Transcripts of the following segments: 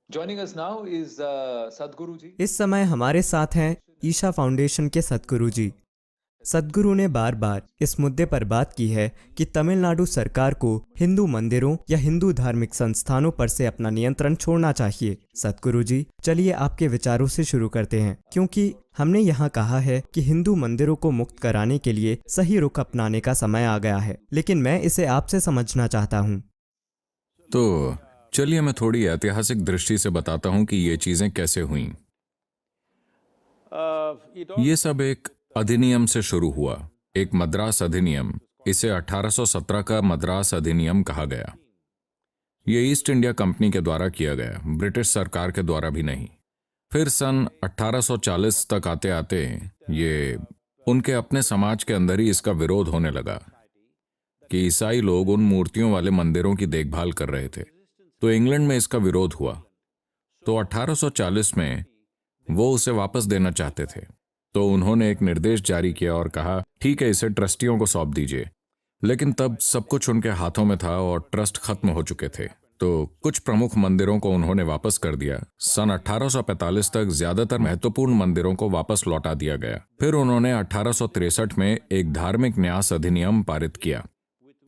Joining us now is Sadhguru ji. इस समय हमारे साथ हैं ईशा फाउंडेशन के सद्गुरु जी। सद्गुरु ने बार बार इस मुद्दे पर बात की है कि तमिलनाडु सरकार को हिंदू मंदिरों या हिंदू धार्मिक संस्थानों पर से अपना नियंत्रण छोड़ना चाहिए। सद्गुरु जी, चलिए आपके विचारों से शुरू करते हैं, क्योंकि हमने यहाँ कहा है कि हिंदू मंदिरों को मुक्त कराने के लिए सही रुख अपनाने का समय आ गया है, लेकिन मैं इसे आपसे समझना चाहता हूँ। तो चलिए मैं थोड़ी ऐतिहासिक दृष्टि से बताता हूं कि ये चीजें कैसे हुईं। ये सब एक अधिनियम से शुरू हुआ, एक मद्रास अधिनियम। इसे 1817 का मद्रास अधिनियम कहा गया। ये ईस्ट इंडिया कंपनी के द्वारा किया गया, ब्रिटिश सरकार के द्वारा भी नहीं। फिर सन 1840 तक आते आते ये उनके अपने समाज के अंदर ही इसका विरोध होने लगा कि ईसाई लोग उन मूर्तियों वाले मंदिरों की देखभाल कर रहे थे। तो इंग्लैंड में इसका विरोध हुआ। तो 1840 में वो उसे वापस देना चाहते थे। तो उन्होंने एक निर्देश जारी किया और कहा, ठीक है, इसे ट्रस्टियों को सौंप दीजिए। लेकिन तब सब कुछ उनके हाथों में था और ट्रस्ट खत्म हो चुके थे। तो कुछ प्रमुख मंदिरों को उन्होंने वापस कर दिया। सन 1845 तक ज्यादातर महत्वपूर्ण मंदिरों को वापस लौटा दिया गया। फिर उन्होंने 1863 में एक धार्मिक न्यास अधिनियम पारित किया,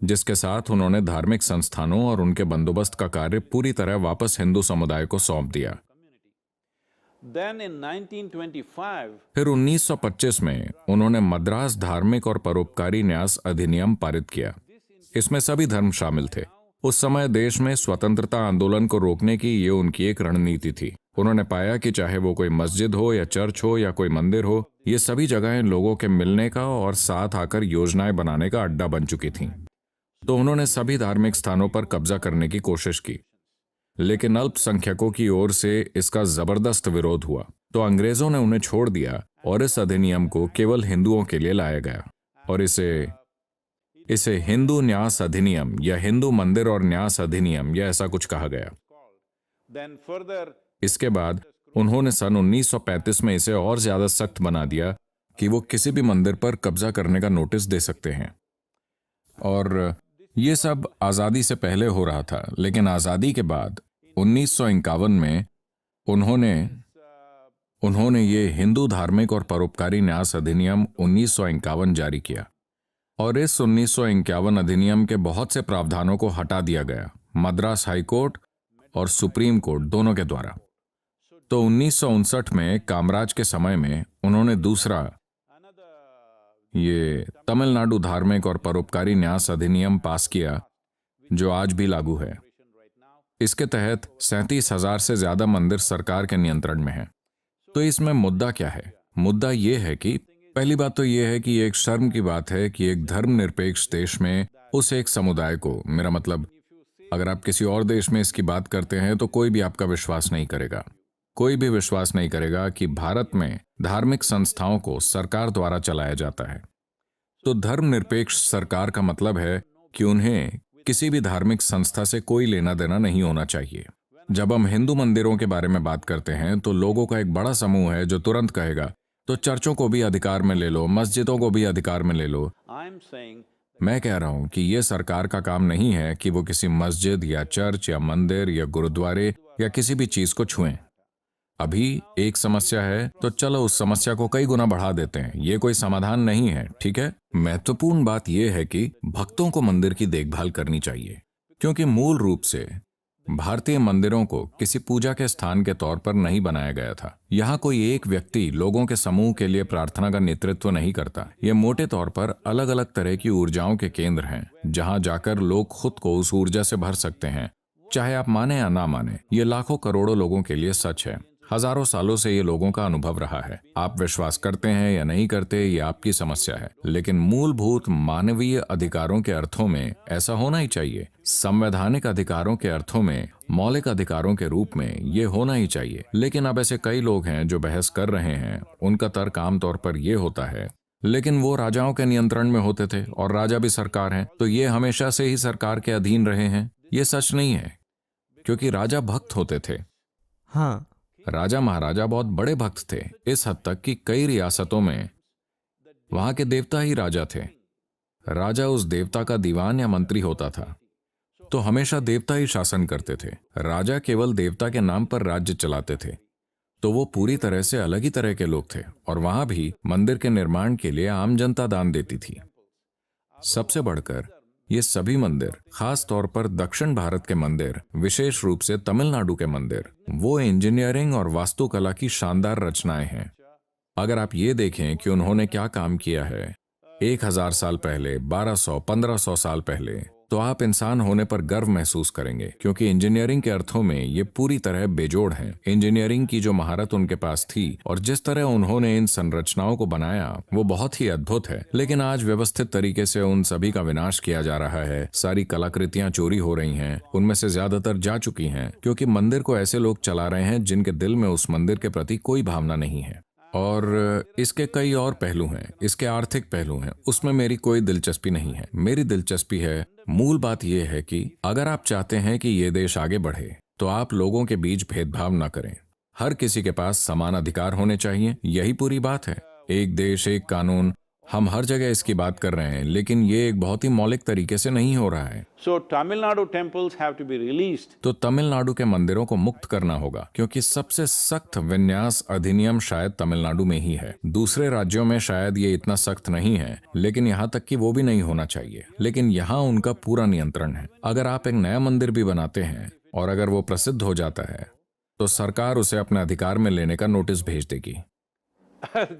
जिसके साथ उन्होंने धार्मिक संस्थानों और उनके बंदोबस्त का कार्य पूरी तरह वापस हिंदू समुदाय को सौंप दिया। फिर 1925 में उन्होंने मद्रास धार्मिक और परोपकारी न्यास अधिनियम पारित किया। इसमें सभी धर्म शामिल थे। उस समय देश में स्वतंत्रता आंदोलन को रोकने की ये उनकी एक रणनीति थी। उन्होंने पाया कि चाहे वो कोई मस्जिद हो या चर्च हो या कोई मंदिर हो, ये सभी जगहें लोगों के मिलने का और साथ आकर योजनाएं बनाने का अड्डा बन चुकी थीं। तो उन्होंने सभी धार्मिक स्थानों पर कब्जा करने की कोशिश की, लेकिन अल्पसंख्यकों की ओर से इसका जबरदस्त विरोध हुआ। तो अंग्रेजों ने उन्हें छोड़ दिया और इस अधिनियम को केवल हिंदुओं के लिए लाया गया और इसे हिंदू न्यास अधिनियम या हिंदू मंदिर और न्यास अधिनियम या ऐसा कुछ कहा गया। इसके बाद उन्होंने सन 1935 में इसे और ज्यादा सख्त बना दिया कि वो किसी भी मंदिर पर कब्जा करने का नोटिस दे सकते हैं। और ये सब आज़ादी से पहले हो रहा था, लेकिन आज़ादी के बाद 1951 में उन्होंने ये हिंदू धार्मिक और परोपकारी न्यास अधिनियम 1951 जारी किया और इस 1951 अधिनियम के बहुत से प्रावधानों को हटा दिया गया, मद्रास हाई कोर्ट और सुप्रीम कोर्ट दोनों के द्वारा। तो 1959 में कामराज के समय में उन्होंने दूसरा ये तमिलनाडु धार्मिक और परोपकारी न्यास अधिनियम पास किया, जो आज भी लागू है। इसके तहत 37,000 से ज्यादा मंदिर सरकार के नियंत्रण में हैं। तो इसमें मुद्दा क्या है? मुद्दा ये है कि पहली बात तो ये है कि एक शर्म की बात है कि एक धर्मनिरपेक्ष देश में उस एक समुदाय को, मेरा मतलब अगर आप किसी और देश में इसकी बात करते हैं तो कोई भी आपका विश्वास नहीं करेगा। कोई भी विश्वास नहीं करेगा कि भारत में धार्मिक संस्थाओं को सरकार द्वारा चलाया जाता है। तो धर्मनिरपेक्ष सरकार का मतलब है कि उन्हें किसी भी धार्मिक संस्था से कोई लेना देना नहीं होना चाहिए। जब हम हिंदू मंदिरों के बारे में बात करते हैं तो लोगों का एक बड़ा समूह है जो तुरंत कहेगा, तो चर्चों को भी अधिकार में ले लो, मस्जिदों को भी अधिकार में ले लो। मैं कह रहा हूं कि यह सरकार का काम नहीं है कि वो किसी मस्जिद या चर्च या मंदिर या गुरुद्वारे या किसी भी चीज को छुएं। अभी एक समस्या है तो चलो उस समस्या को कई गुना बढ़ा देते हैं। ये कोई समाधान नहीं है, ठीक है? महत्वपूर्ण बात यह है कि भक्तों को मंदिर की देखभाल करनी चाहिए, क्योंकि मूल रूप से भारतीय मंदिरों को किसी पूजा के स्थान के तौर पर नहीं बनाया गया था। यहाँ कोई एक व्यक्ति लोगों के समूह के लिए प्रार्थना का नेतृत्व नहीं करता। ये मोटे तौर पर अलग अलग तरह की ऊर्जाओं के केंद्र हैं, जहाँ जाकर लोग खुद को उस ऊर्जा से भर सकते हैं, चाहे आप माने या ना माने। ये लाखों करोड़ों लोगों के लिए सच है। हजारों सालों से ये लोगों का अनुभव रहा है। आप विश्वास करते हैं या नहीं करते, ये आपकी समस्या है, लेकिन मूलभूत मानवीय अधिकारों के अर्थों में ऐसा होना ही चाहिए। संवैधानिक अधिकारों के अर्थों में, मौलिक अधिकारों के रूप में ये होना ही चाहिए। लेकिन अब ऐसे कई लोग हैं जो बहस कर रहे हैं। उनका तर्क आमतौर पर यह होता है, लेकिन वो राजाओं के नियंत्रण में होते थे और राजा भी सरकार हैं, तो ये हमेशा से ही सरकार के अधीन रहे हैं। ये सच नहीं है, क्योंकि राजा भक्त होते थे। हाँ, राजा महाराजा बहुत बड़े भक्त थे, इस हद तक कि कई रियासतों में वहां के देवता ही राजा थे। राजा उस देवता का दीवान या मंत्री होता था। तो हमेशा देवता ही शासन करते थे। राजा केवल देवता के नाम पर राज्य चलाते थे, तो वो पूरी तरह से अलग ही तरह के लोग थे। और वहां भी मंदिर के निर्माण के लिए आम जनता दान देती थी। सबसे बढ़कर ये सभी मंदिर, खास तौर पर दक्षिण भारत के मंदिर, विशेष रूप से तमिलनाडु के मंदिर, वो इंजीनियरिंग और वास्तुकला की शानदार रचनाएं हैं। अगर आप ये देखें कि उन्होंने क्या काम किया है 1000 साल पहले, 1200-1500 साल पहले, तो आप इंसान होने पर गर्व महसूस करेंगे, क्योंकि इंजीनियरिंग के अर्थों में ये पूरी तरह बेजोड़ हैं। इंजीनियरिंग की जो महारत उनके पास थी और जिस तरह उन्होंने इन संरचनाओं को बनाया, वो बहुत ही अद्भुत है। लेकिन आज व्यवस्थित तरीके से उन सभी का विनाश किया जा रहा है। सारी कलाकृतियां चोरी हो रही हैं, उनमें से ज्यादातर जा चुकी हैं, क्योंकि मंदिर को ऐसे लोग चला रहे हैं जिनके दिल में उस मंदिर के प्रति कोई भावना नहीं है। और इसके कई और पहलू हैं, इसके आर्थिक पहलू हैं, उसमें मेरी कोई दिलचस्पी नहीं है। मेरी दिलचस्पी है, मूल बात यह है कि अगर आप चाहते हैं कि ये देश आगे बढ़े, तो आप लोगों के बीच भेदभाव न करें। हर किसी के पास समान अधिकार होने चाहिए, यही पूरी बात है। एक देश, एक कानून, हम हर जगह इसकी बात कर रहे हैं, लेकिन ये एक बहुत ही मौलिक तरीके से नहीं हो रहा है। So Tamil Nadu temples have to be released. तो तमिलनाडु के मंदिरों को मुक्त करना होगा, क्योंकि सबसे सख्त विन्यास अधिनियम शायद तमिलनाडु में ही है। दूसरे राज्यों में शायद ये इतना सख्त नहीं है, लेकिन यहाँ तक कि वो भी नहीं होना चाहिए। लेकिन यहाँ उनका पूरा नियंत्रण है। अगर आप एक नया मंदिर भी बनाते हैं और अगर वो प्रसिद्ध हो जाता है, तो सरकार उसे अपने अधिकार में लेने का नोटिस भेज देगी।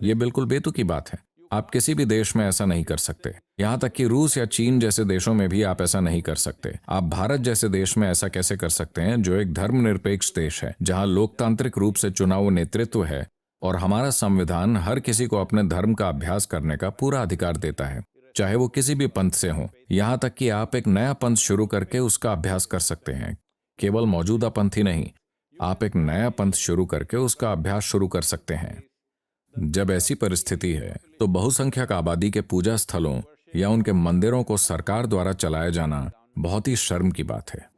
ये बिल्कुल बेतुकी बात है। आप किसी भी देश में ऐसा नहीं कर सकते। यहाँ तक कि रूस या चीन जैसे देशों में भी आप ऐसा नहीं कर सकते। आप भारत जैसे देश में ऐसा कैसे कर सकते हैं, जो एक धर्मनिरपेक्ष देश है, जहाँ लोकतांत्रिक रूप से चुना हुआ नेतृत्व है और हमारा संविधान हर किसी को अपने धर्म का अभ्यास करने का पूरा अधिकार देता है, चाहे वो किसी भी पंथ से हो। यहाँ तक कि आप एक नया पंथ शुरू करके उसका अभ्यास कर सकते हैं। केवल मौजूदा पंथ ही नहीं, आप एक नया पंथ शुरू करके उसका अभ्यास शुरू कर सकते हैं। जब ऐसी परिस्थिति है, तो बहुसंख्यक आबादी के पूजा स्थलों या उनके मंदिरों को सरकार द्वारा चलाया जाना बहुत ही शर्म की बात है।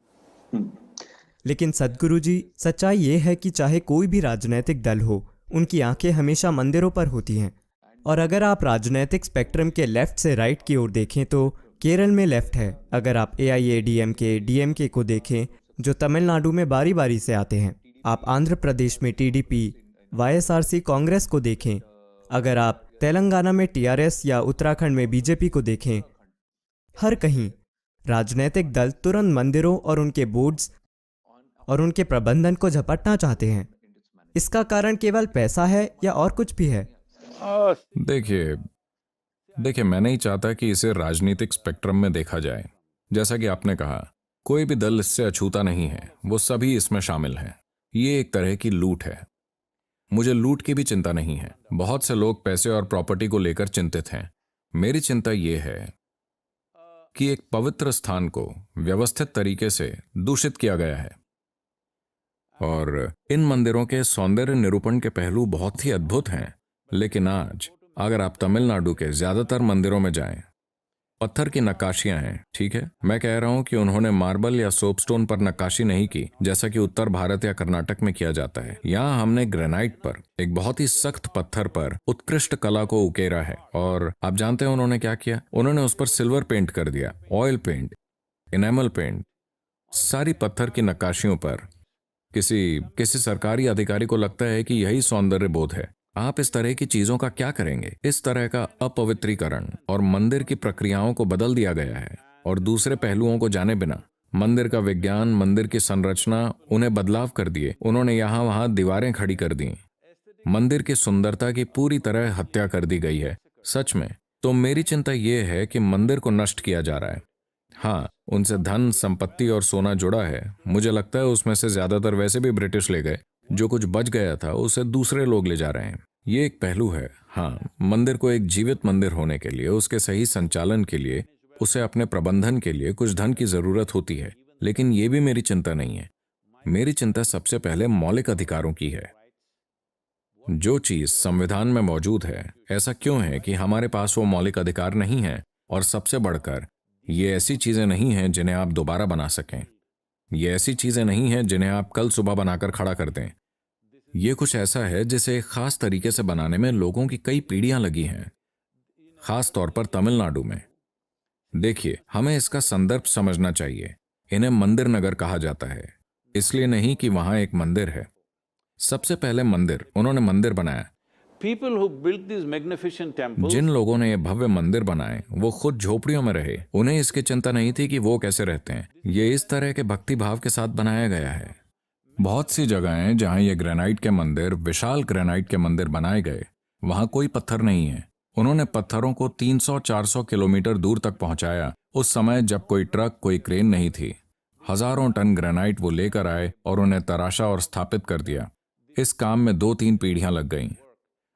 लेकिन सद्गुरु जी, सच्चाई ये है कि चाहे कोई भी राजनीतिक दल हो, उनकी आंखें हमेशा मंदिरों पर होती हैं। और अगर आप राजनीतिक स्पेक्ट्रम के लेफ्ट से राइट की ओर देखें तो केरल में लेफ्ट है। अगर आप AIADMK, DMK को देखें, जो तमिलनाडु में बारी बारी से आते हैं। आप आंध्र प्रदेश में TDP, YSRC कांग्रेस को देखें। अगर आप तेलंगाना में TRS या उत्तराखंड में BJP को देखें, हर कहीं राजनीतिक दल तुरंत मंदिरों और उनके बोर्ड्स और उनके प्रबंधन को झपटना चाहते हैं। इसका कारण केवल पैसा है या और कुछ भी है? देखिए, मैं नहीं चाहता कि इसे राजनीतिक स्पेक्ट्रम में देखा जाए। जैसा कि आपने कहा, कोई भी दल इससे अछूता नहीं है, वो सभी इसमें शामिल हैं। ये एक तरह की लूट है। मुझे लूट की भी चिंता नहीं है। बहुत से लोग पैसे और प्रॉपर्टी को लेकर चिंतित हैं। मेरी चिंता यह है कि एक पवित्र स्थान को व्यवस्थित तरीके से दूषित किया गया है। और इन मंदिरों के सौंदर्य निरूपण के पहलू बहुत ही अद्भुत हैं, लेकिन आज अगर आप तमिलनाडु के ज्यादातर मंदिरों में जाएं, पत्थर की नक्काशियां हैं। ठीक है, मैं कह रहा हूं कि उन्होंने मार्बल या सोपस्टोन पर नक्काशी नहीं की, जैसा कि उत्तर भारत या कर्नाटक में किया जाता है। यहाँ हमने ग्रेनाइट पर, एक बहुत ही सख्त पत्थर पर उत्कृष्ट कला को उकेरा है। और आप जानते हैं उन्होंने क्या किया? उन्होंने उस पर सिल्वर पेंट कर दिया, ऑयल पेंट, इनेमल पेंट, सारी पत्थर की नक्काशियों पर। किसी सरकारी अधिकारी को लगता है कि यही सौंदर्य बोध है। आप इस तरह की चीजों का क्या करेंगे? इस तरह का अपवित्रीकरण और मंदिर की प्रक्रियाओं को बदल दिया गया है। और दूसरे पहलुओं को जाने बिना मंदिर का विज्ञान, मंदिर की संरचना, उन्हें बदलाव कर दिए। उन्होंने यहाँ वहाँ दीवारें खड़ी कर दी। मंदिर की सुंदरता की पूरी तरह हत्या कर दी गई है। सच में, तो मेरी चिंता यह है कि मंदिर को नष्ट किया जा रहा है। हाँ, उनसे धन, संपत्ति और सोना जुड़ा है। मुझे लगता है उसमें से ज्यादातर वैसे भी ब्रिटिश ले गए। जो कुछ बच गया था उसे दूसरे लोग ले जा रहे हैं। ये एक पहलू है। हाँ, मंदिर को एक जीवित मंदिर होने के लिए, उसके सही संचालन के लिए, उसे अपने प्रबंधन के लिए कुछ धन की जरूरत होती है। लेकिन ये भी मेरी चिंता नहीं है। मेरी चिंता सबसे पहले मौलिक अधिकारों की है। जो चीज संविधान में मौजूद है, ऐसा क्यों है कि हमारे पास वो मौलिक अधिकार नहीं है? और सबसे बढ़कर, ये ऐसी चीजें नहीं हैं जिन्हें आप दोबारा बना सकें। ये ऐसी चीजें नहीं हैं जिन्हें आप कल सुबह बनाकर खड़ा कर दें। ये कुछ ऐसा है जिसे एक खास तरीके से बनाने में लोगों की कई पीढ़ियां लगी हैं, खास तौर पर तमिलनाडु में। देखिए, हमें इसका संदर्भ समझना चाहिए। इन्हें मंदिर नगर कहा जाता है, इसलिए नहीं कि वहां एक मंदिर है। सबसे पहले मंदिर, उन्होंने मंदिर बनाया। People who built these magnificent temples, जिन लोगों ने ये भव्य मंदिर बनाए वो खुद झोपड़ियों में रहे। उन्हें इसकी चिंता नहीं थी कि वो कैसे रहते हैं। ये इस तरह के भक्ति भाव के साथ बनाया गया है। बहुत सी जगहें जहां ये ग्रेनाइट के मंदिर, विशाल ग्रेनाइट के मंदिर बनाए गए, वहां कोई पत्थर नहीं है। उन्होंने पत्थरों को 300-400 किलोमीटर दूर तक पहुंचाया, उस समय जब कोई ट्रक, कोई क्रेन नहीं थी। हजारों टन ग्रेनाइट वो लेकर आए और उन्हें तराशा और स्थापित कर दिया। इस काम में 2-3 पीढ़ियां लग गईं।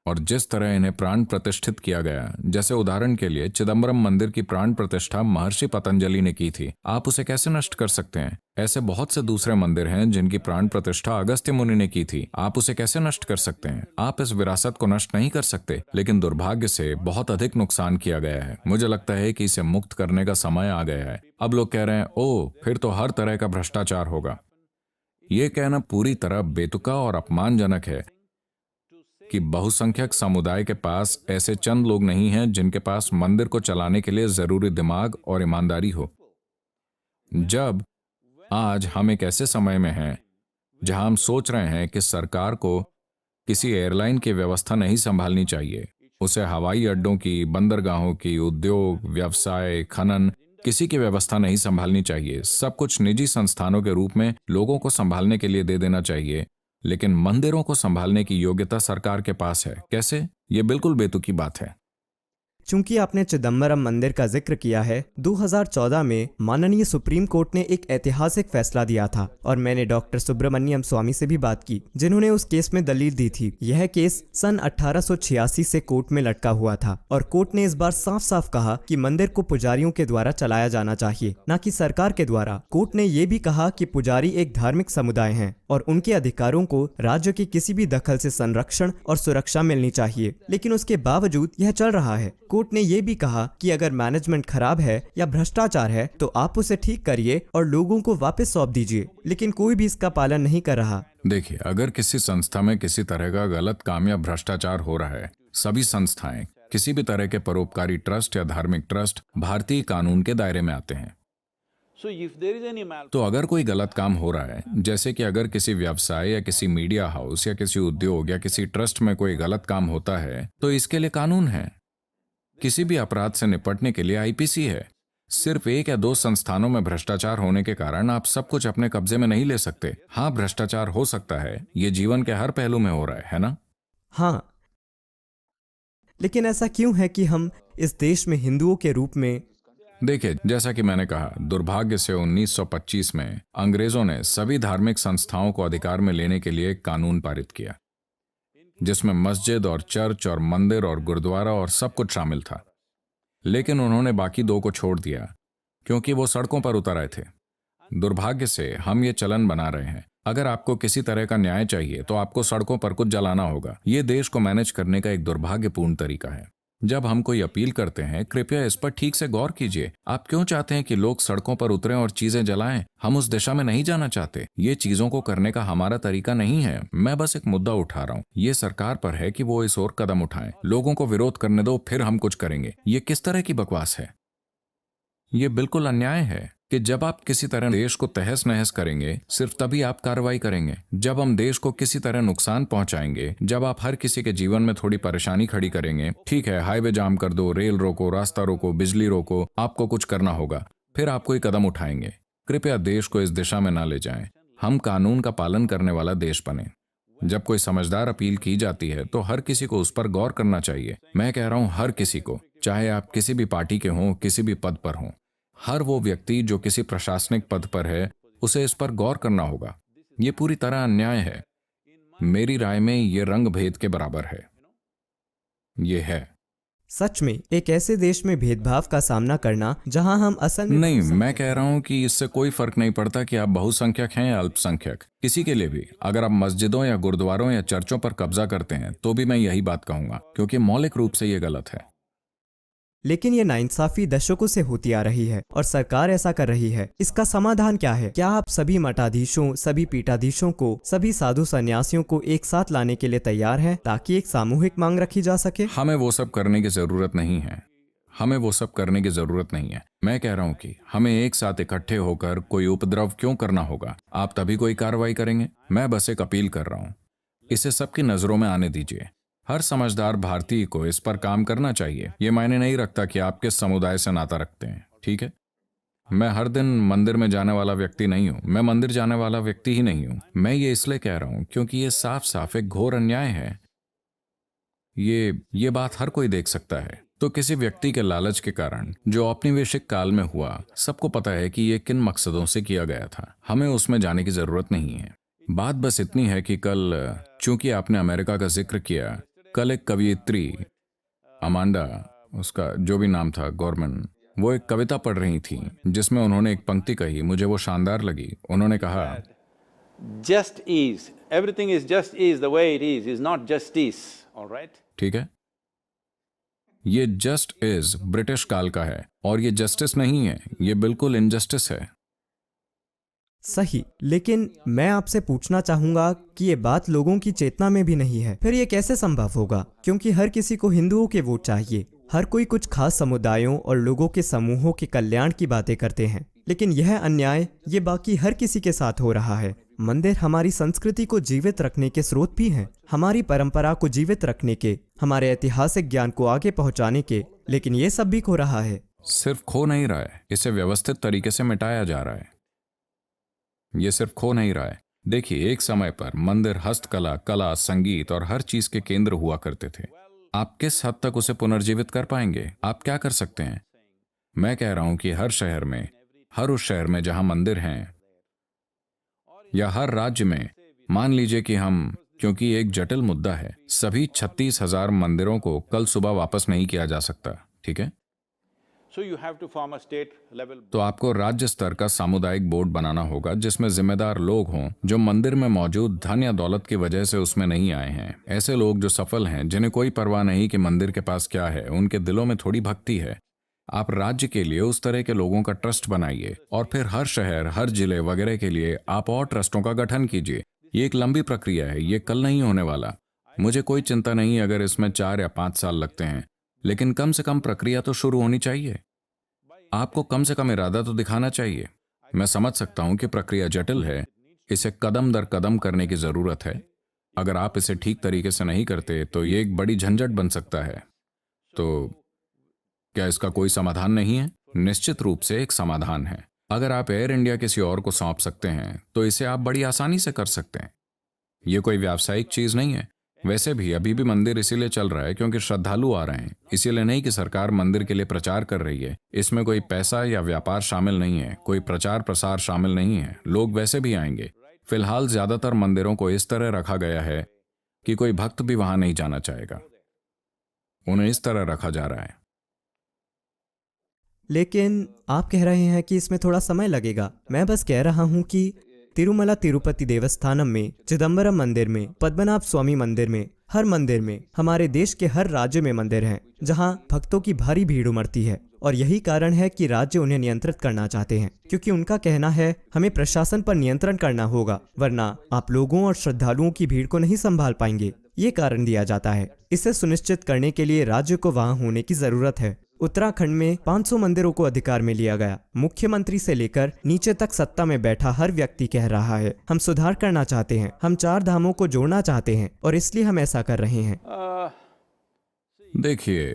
और जिस तरह इन्हें प्राण प्रतिष्ठित किया गया, जैसे उदाहरण के लिए चिदम्बरम मंदिर की प्राण प्रतिष्ठा महर्षि पतंजलि ने की थी, आप उसे कैसे नष्ट कर सकते हैं? ऐसे बहुत से दूसरे मंदिर हैं जिनकी प्राण प्रतिष्ठा अगस्त्य मुनि ने की थी, आप उसे कैसे नष्ट कर सकते हैं? आप इस विरासत को नष्ट नहीं कर सकते, लेकिन दुर्भाग्य से बहुत अधिक नुकसान किया गया है। मुझे लगता है कि इसे मुक्त करने का समय आ गया है। अब लोग कह रहे हैं, ओह, फिर तो हर तरह का भ्रष्टाचार होगा। ये कहना पूरी तरह बेतुका और अपमानजनक है कि बहुसंख्यक समुदाय के पास ऐसे चंद लोग नहीं हैं जिनके पास मंदिर को चलाने के लिए जरूरी दिमाग और ईमानदारी हो। जब आज हम एक ऐसे समय में हैं जहां हम सोच रहे हैं कि सरकार को किसी एयरलाइन की व्यवस्था नहीं संभालनी चाहिए, उसे हवाई अड्डों की, बंदरगाहों की, उद्योग, व्यवसाय, खनन, किसी की व्यवस्था नहीं संभालनी चाहिए। सब कुछ निजी संस्थानों के रूप में लोगों को संभालने के लिए दे देना चाहिए, लेकिन मंदिरों को संभालने की योग्यता सरकार के पास है। कैसे? ये बिल्कुल बेतुकी बात है। चूंकि आपने चिदम्बरम मंदिर का जिक्र किया है, 2014 में माननीय सुप्रीम कोर्ट ने एक ऐतिहासिक फैसला दिया था और मैंने डॉक्टर सुब्रमण्यम स्वामी से भी बात की, जिन्होंने उस केस में दलील दी थी। यह केस सन 1886 से कोर्ट में लटका हुआ था और कोर्ट ने इस बार साफ साफ कहा कि मंदिर को पुजारियों के द्वारा चलाया जाना चाहिए, न कि सरकार के द्वारा। कोर्ट ने यह भी कहा कि पुजारी एक धार्मिक समुदाय हैं और उनके अधिकारों को राज्य के किसी भी दखल से संरक्षण और सुरक्षा मिलनी चाहिए। लेकिन उसके बावजूद यह चल रहा है। कोर्ट ने यह भी कहा कि अगर मैनेजमेंट खराब है या भ्रष्टाचार है तो आप उसे ठीक करिए और लोगों को वापस सौंप दीजिए, लेकिन कोई भी इसका पालन नहीं कर रहा। देखिए, अगर किसी संस्था में किसी तरह का गलत काम या भ्रष्टाचार हो रहा है, सभी संस्थाएं, किसी भी तरह के परोपकारी ट्रस्ट या धार्मिक ट्रस्ट भारतीय कानून के दायरे में आते हैं। तो अगर कोई गलत काम हो रहा है, जैसे कि अगर किसी व्यवसाय या किसी मीडिया हाउस या किसी उद्योग या किसी ट्रस्ट में कोई गलत काम होता है, तो इसके लिए कानून है। किसी भी अपराध से निपटने के लिए आईपीसी है। सिर्फ 1 या 2 संस्थानों में भ्रष्टाचार होने के कारण आप सब कुछ अपने कब्जे में नहीं ले सकते। हाँ, भ्रष्टाचार हो सकता है, ये जीवन के हर पहलू में हो रहा है ना? हाँ, लेकिन ऐसा क्यों है कि हम इस देश में हिंदुओं के रूप में? देखिए, जैसा कि मैंने कहा, दुर्भाग्य से 1925 में अंग्रेजों ने सभी धार्मिक संस्थाओं को अधिकार में लेने के लिए एक कानून पारित किया, जिसमें मस्जिद और चर्च और मंदिर और गुरुद्वारा और सब कुछ शामिल था। लेकिन उन्होंने बाकी 2 को छोड़ दिया क्योंकि वो सड़कों पर उतर आए थे। दुर्भाग्य से हम ये चलन बना रहे हैं। अगर आपको किसी तरह का न्याय चाहिए तो आपको सड़कों पर कुछ जलाना होगा। ये देश को मैनेज करने का एक दुर्भाग्यपूर्ण तरीका है। जब हम कोई अपील करते हैं, कृपया इस पर ठीक से गौर कीजिए। आप क्यों चाहते हैं कि लोग सड़कों पर उतरें और चीजें जलाएं? हम उस दिशा में नहीं जाना चाहते। ये चीजों को करने का हमारा तरीका नहीं है। मैं बस एक मुद्दा उठा रहा हूँ। ये सरकार पर है कि वो इस ओर कदम उठाएं। लोगों को विरोध करने दो, फिर हम कुछ करेंगे। ये किस तरह की बकवास है? ये बिल्कुल अन्याय है कि जब आप किसी तरह देश को तहस नहस करेंगे, सिर्फ तभी आप कार्रवाई करेंगे। जब हम देश को किसी तरह नुकसान पहुंचाएंगे, जब आप हर किसी के जीवन में थोड़ी परेशानी खड़ी करेंगे, ठीक है, हाईवे जाम कर दो, रेल रोको, रास्ता रोको, बिजली रोको, आपको कुछ करना होगा, फिर आप कोई कदम उठाएंगे। कृपया देश को इस दिशा में ना ले जाएं। हम कानून का पालन करने वाला देश बने। जब कोई समझदार अपील की जाती है तो हर किसी को उस पर गौर करना चाहिए। मैं कह रहा हूं हर किसी को, चाहे आप किसी भी पार्टी के हों, किसी भी पद पर हों। हर वो व्यक्ति जो किसी प्रशासनिक पद पर है, उसे इस पर गौर करना होगा। ये पूरी तरह अन्याय है। मेरी राय में ये रंग भेद के बराबर है। ये है सच में एक ऐसे देश में भेदभाव का सामना करना जहां हम असल में नहीं। मैं कह रहा हूं कि इससे कोई फर्क नहीं पड़ता कि आप बहुसंख्यक हैं या अल्पसंख्यक। किसी के लिए भी अगर आप मस्जिदों या गुरुद्वारों या चर्चों पर कब्जा करते हैं तो भी मैं यही बात कहूंगा, क्योंकि मौलिक रूप से ये गलत है। लेकिन ये नाइंसाफी दशकों से होती आ रही है और सरकार ऐसा कर रही है। इसका समाधान क्या है? क्या आप सभी मठाधीशों, सभी पीठाधीशों को, सभी साधु सन्यासियों को एक साथ लाने के लिए तैयार हैं ताकि एक सामूहिक मांग रखी जा सके? हमें वो सब करने की जरूरत नहीं है। हमें वो सब करने की जरूरत नहीं है। मैं कह रहा हूं कि हमें एक साथ इकट्ठे होकर कोई उपद्रव क्यों करना होगा? आप तभी कोई कार्रवाई करेंगे। मैं बस एक अपील कर रहा हूं, इसे सबकी नजरों में आने दीजिए। हर समझदार भारतीय को इस पर काम करना चाहिए। ये मायने नहीं रखता कि आप किस समुदाय से नाता रखते हैं, ठीक है? मैं हर दिन मंदिर में जाने वाला व्यक्ति नहीं हूं। मैं मंदिर जाने वाला व्यक्ति ही नहीं हूं। मैं ये इसलिए कह रहा हूं क्योंकि ये साफ साफ एक घोर अन्याय है। ये बात हर कोई देख सकता है। तो किसी व्यक्ति के लालच के कारण जो औपनिवेशिक काल में हुआ, सबको पता है कि ये किन मकसदों से किया गया था। हमें उसमें जाने की जरूरत नहीं है। बात बस इतनी है कि कल, चूंकि आपने अमेरिका का जिक्र किया, कल एक कवयित्री अमांडा, उसका जो भी नाम था, गॉर्मन, वो एक कविता पढ़ रही थी जिसमें उन्होंने एक पंक्ति कही, मुझे वो शानदार लगी। उन्होंने कहा, Just is, everything is just is, the way it is not justice, all right? ठीक है, ये जस्ट इज ब्रिटिश काल का है और ये जस्टिस नहीं है, ये बिल्कुल इनजस्टिस है। सही, लेकिन मैं आपसे पूछना चाहूंगा कि ये बात लोगों की चेतना में भी नहीं है। फिर ये कैसे संभव होगा? क्योंकि हर किसी को हिंदुओं के वोट चाहिए। हर कोई कुछ खास समुदायों और लोगों के समूहों के कल्याण की बातें करते हैं, लेकिन यह अन्याय ये बाकी हर किसी के साथ हो रहा है। मंदिर हमारी संस्कृति को जीवित रखने के स्रोत भी हैं, हमारी परंपरा को जीवित रखने के, हमारे ऐतिहासिक ज्ञान को आगे पहुंचाने के, लेकिन ये सब भी खो रहा है। सिर्फ खो नहीं रहा है, इसे व्यवस्थित तरीके से मिटाया जा रहा है। ये सिर्फ खो नहीं रहा है। देखिए, एक समय पर मंदिर हस्तकला, कला, संगीत और हर चीज के केंद्र हुआ करते थे। आप किस हद तक उसे पुनर्जीवित कर पाएंगे? आप क्या कर सकते हैं? मैं कह रहा हूं कि हर शहर में, हर उस शहर में जहां मंदिर हैं, या हर राज्य में, मान लीजिए कि हम, क्योंकि एक जटिल मुद्दा है, सभी 36,000 मंदिरों को कल सुबह वापस नहीं किया जा सकता, ठीक है? So you have to form a state level. तो आपको राज्य स्तर का सामुदायिक बोर्ड बनाना होगा जिसमें जिम्मेदार लोग हों जो मंदिर में मौजूद धन या दौलत की वजह से उसमें नहीं आए हैं। ऐसे लोग जो सफल हैं, जिन्हें कोई परवाह नहीं कि मंदिर के पास क्या है, उनके दिलों में थोड़ी भक्ति है। आप राज्य के लिए उस तरह के लोगों का ट्रस्ट बनाइए और फिर हर शहर, हर जिले वगैरह के लिए आप और ट्रस्टों का गठन कीजिए। ये एक लंबी प्रक्रिया है, ये कल नहीं होने वाला। मुझे कोई चिंता नहीं अगर इसमें 4 या 5 साल लगते हैं, लेकिन कम से कम प्रक्रिया तो शुरू होनी चाहिए। आपको कम से कम इरादा तो दिखाना चाहिए। मैं समझ सकता हूं कि प्रक्रिया जटिल है, इसे कदम दर कदम करने की जरूरत है। अगर आप इसे ठीक तरीके से नहीं करते तो ये एक बड़ी झंझट बन सकता है। तो क्या इसका कोई समाधान नहीं है? निश्चित रूप से एक समाधान है। अगर आप एयर इंडिया किसी और को सौंप सकते हैं तो इसे आप बड़ी आसानी से कर सकते हैं। यह कोई व्यावसायिक चीज नहीं है। वैसे भी अभी भी मंदिर इसीलिए चल रहा है क्योंकि श्रद्धालु आ रहे हैं, इसीलिए नहीं कि सरकार मंदिर के लिए प्रचार कर रही है। इसमें कोई पैसा या व्यापार शामिल नहीं है, कोई प्रचार प्रसार शामिल नहीं है। लोग वैसे भी आएंगे। फिलहाल ज्यादातर मंदिरों को इस तरह रखा गया है कि कोई भक्त भी वहां नहीं जाना चाहेगा। उन्हें इस तरह रखा जा रहा है। लेकिन आप कह रहे हैं कि इसमें थोड़ा समय लगेगा। मैं बस कह रहा हूं कि तिरुमला तिरुपति देवस्थानम में, चिदम्बरम मंदिर में, पद्मनाभ स्वामी मंदिर में, हर मंदिर में, हमारे देश के हर राज्य में मंदिर हैं जहां भक्तों की भारी भीड़ उमड़ती है। और यही कारण है कि राज्य उन्हें नियंत्रित करना चाहते हैं, क्योंकि उनका कहना है हमें प्रशासन पर नियंत्रण करना होगा, वरना आप लोगों और श्रद्धालुओं की भीड़ को नहीं संभाल पाएंगे। ये कारण दिया जाता है। इसे सुनिश्चित करने के लिए राज्य को वहां होने की जरूरत है। उत्तराखंड में 500 मंदिरों को अधिकार में लिया गया। मुख्यमंत्री से लेकर नीचे तक सत्ता में बैठा हर व्यक्ति कह रहा है हम सुधार करना चाहते हैं, हम 4 धामों को जोड़ना चाहते हैं और इसलिए हम ऐसा कर रहे हैं। देखिए,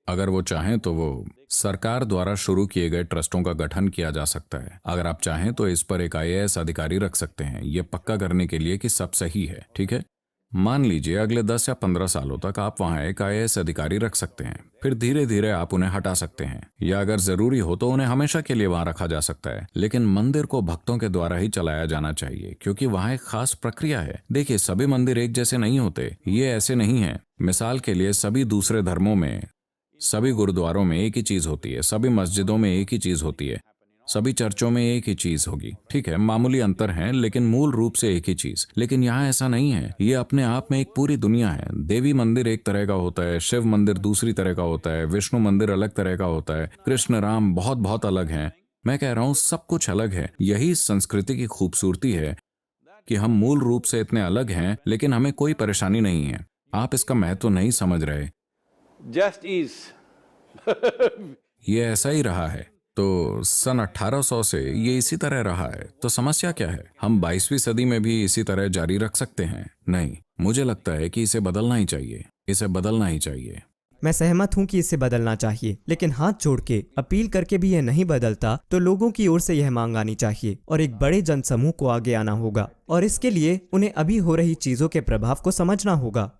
अगर वो चाहें तो वो सरकार द्वारा शुरू किए गए ट्रस्टों का गठन किया जा सकता है। अगर आप चाहें तो इस पर एक IAS अधिकारी रख सकते हैं, ये पक्का करने के लिए कि सब सही है, ठीक है? मान लीजिए अगले 10 या 15 सालों तक आप वहां एक IAS अधिकारी रख सकते हैं। फिर धीरे धीरे आप उन्हें हटा सकते हैं, या अगर जरूरी हो तो उन्हें हमेशा के लिए वहां रखा जा सकता है। लेकिन मंदिर को भक्तों के द्वारा ही चलाया जाना चाहिए, क्योंकि वहां एक खास प्रक्रिया है। देखिए, सभी मंदिर एक जैसे नहीं होते, ये ऐसे नहीं है। मिसाल के लिए, सभी दूसरे धर्मों में, सभी गुरुद्वारों में एक ही चीज होती है, सभी मस्जिदों में एक ही चीज होती है, सभी चर्चों में एक ही चीज होगी। ठीक है, मामूली अंतर हैं, लेकिन मूल रूप से एक ही चीज। लेकिन यहाँ ऐसा नहीं है। ये अपने आप में एक पूरी दुनिया है। देवी मंदिर एक तरह का होता है, शिव मंदिर दूसरी तरह का होता है, विष्णु मंदिर अलग तरह का होता है, कृष्ण राम बहुत बहुत अलग हैं। मैं कह रहा हूँ सब कुछ अलग है। यही संस्कृति की खूबसूरती है कि हम मूल रूप से इतने अलग हैं, लेकिन हमें कोई परेशानी नहीं है। आप इसका महत्व नहीं समझ रहे। Just is ये ऐसा ही रहा है। तो सन 1800 से ये इसी तरह रहा है, तो समस्या क्या है? हम 22वीं सदी में भी इसी तरह जारी रख सकते हैं? नहीं, मुझे लगता है कि इसे बदलना ही चाहिए, इसे बदलना ही चाहिए। मैं सहमत हूं कि इसे बदलना चाहिए, लेकिन हाथ जोड़ के अपील करके भी यह नहीं बदलता तो लोगों की ओर से यह मांग आनी चाहिए और एक बड़े जनसमूह को आगे आना होगा, और इसके लिए उन्हें अभी हो रही चीजों के प्रभाव को समझना होगा।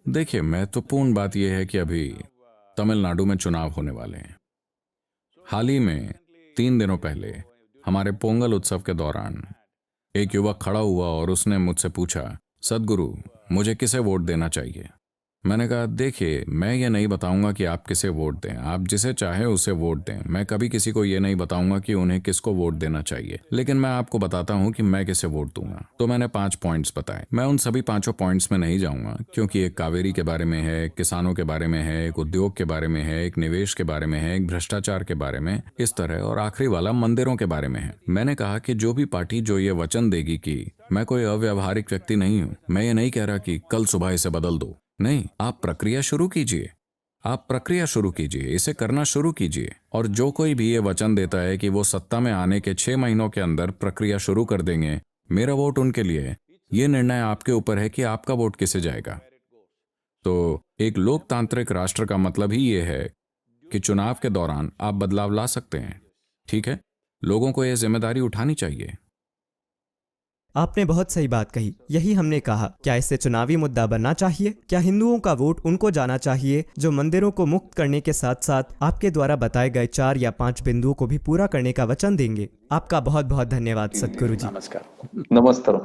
देखिए, महत्वपूर्ण बात यह है कि अभी तमिलनाडु में चुनाव होने वाले हैं। हाल ही में 3 दिनों पहले हमारे पोंगल उत्सव के दौरान एक युवक खड़ा हुआ और उसने मुझसे पूछा, सद्गुरु, मुझे किसे वोट देना चाहिए? मैंने कहा, देखिए, मैं ये नहीं बताऊंगा कि आप किसे वोट दें, आप जिसे चाहे उसे वोट दें। मैं कभी किसी को ये नहीं बताऊंगा कि उन्हें किसको वोट देना चाहिए, लेकिन मैं आपको बताता हूं कि मैं किसे वोट दूंगा। तो मैंने 5 पॉइंट्स बताए। मैं उन सभी 5 पॉइंट्स में नहीं जाऊंगा, क्योंकि एक कावेरी के बारे में है, एक किसानों के बारे में है, एक उद्योग के बारे में है, एक निवेश के बारे में है, एक भ्रष्टाचार के बारे में, इस तरह, और आखिरी वाला मंदिरों के बारे में है। मैंने कहा कि जो भी पार्टी जो ये वचन देगी कि मैं कोई अव्यावहारिक व्यक्ति नहीं हूं, मैं ये नहीं कह रहा कि कल सुबह इसे बदल दो, नहीं, आप प्रक्रिया शुरू कीजिए, आप प्रक्रिया शुरू कीजिए, इसे करना शुरू कीजिए। और जो कोई भी ये वचन देता है कि वो सत्ता में आने के 6 महीनों के अंदर प्रक्रिया शुरू कर देंगे, मेरा वोट उनके लिए। ये निर्णय आपके ऊपर है कि आपका वोट किसे जाएगा। तो एक लोकतांत्रिक राष्ट्र का मतलब ही ये है कि चुनाव के दौरान आप बदलाव ला सकते हैं। ठीक है, लोगों को यह जिम्मेदारी उठानी चाहिए। आपने बहुत सही बात कही, यही हमने कहा। क्या इससे चुनावी मुद्दा बनना चाहिए? क्या हिंदुओं का वोट उनको जाना चाहिए जो मंदिरों को मुक्त करने के साथ साथ आपके द्वारा बताए गए 4 या 5 बिंदुओं को भी पूरा करने का वचन देंगे? आपका बहुत बहुत धन्यवाद सद्गुरु जी। नमस्कार। नमस्कार।